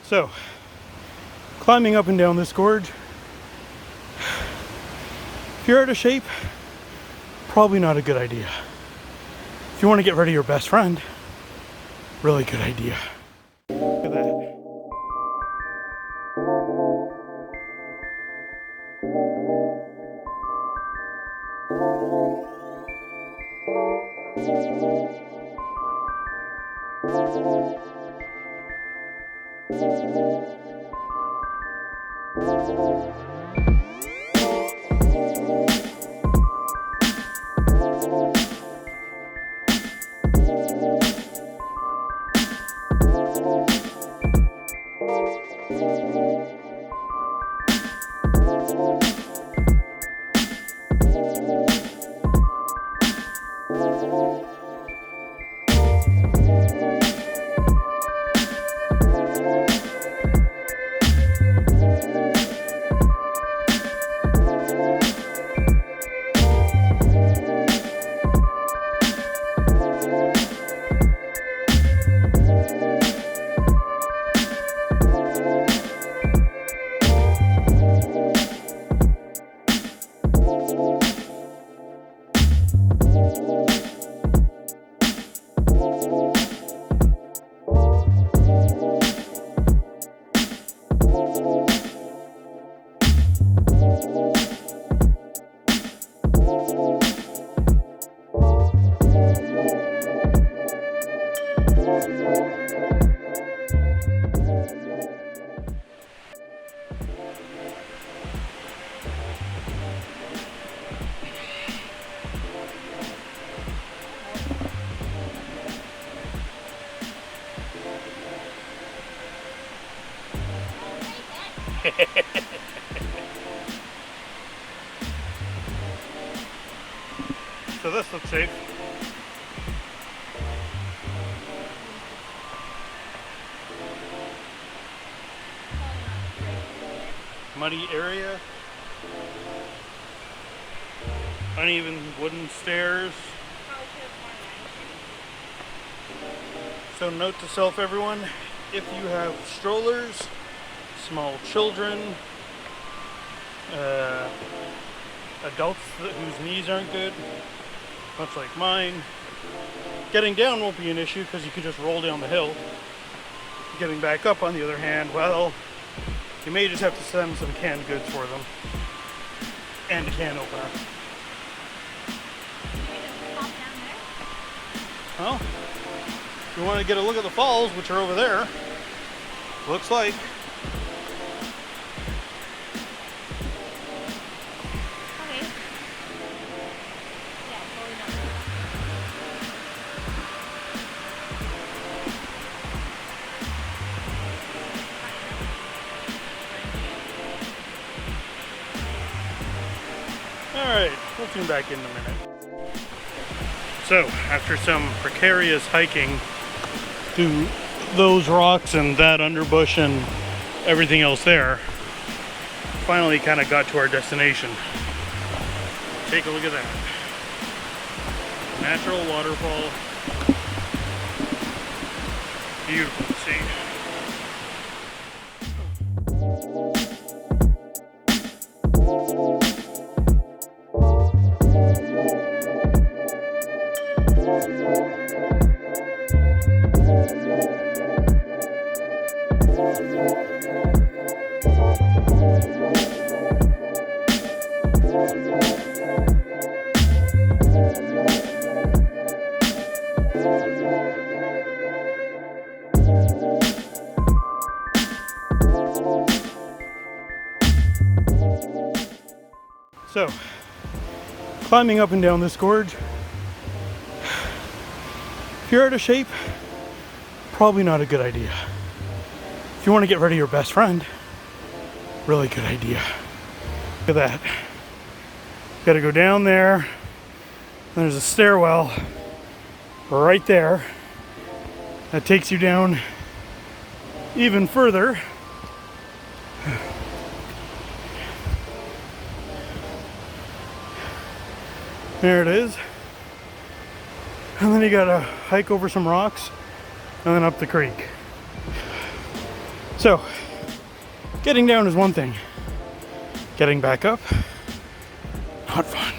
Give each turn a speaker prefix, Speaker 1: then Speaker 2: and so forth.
Speaker 1: So, climbing up and down this gorge, if you're out of shape, probably not a good idea. If you want to get rid of your best friend, really good idea. Look at that. So this looks safe. Muddy area. Uneven wooden stairs. So note to self, everyone, if you have strollers, small children, adults whose knees aren't good, much like mine, getting down won't be an issue because you can just roll down the hill. Getting back up, on the other hand, well, you may just have to send some canned goods for them and a can opener. Well, if you want to get a look at the falls, which are over there, looks like. Alright, we'll tune back in a minute. So, after some precarious hiking through those rocks and that underbush and everything else there, finally kind of got to our destination. Take a look at that. Natural waterfall. Beautiful to see. So, climbing up and down this gorge, if you're out of shape, probably not a good idea. If you want to get rid of your best friend, really good idea. Look at that. Got to go down there. There's a stairwell right there that takes you down even further. There it is. And then you gotta hike over some rocks and then up the creek. So, getting down is one thing. Getting back up, not fun.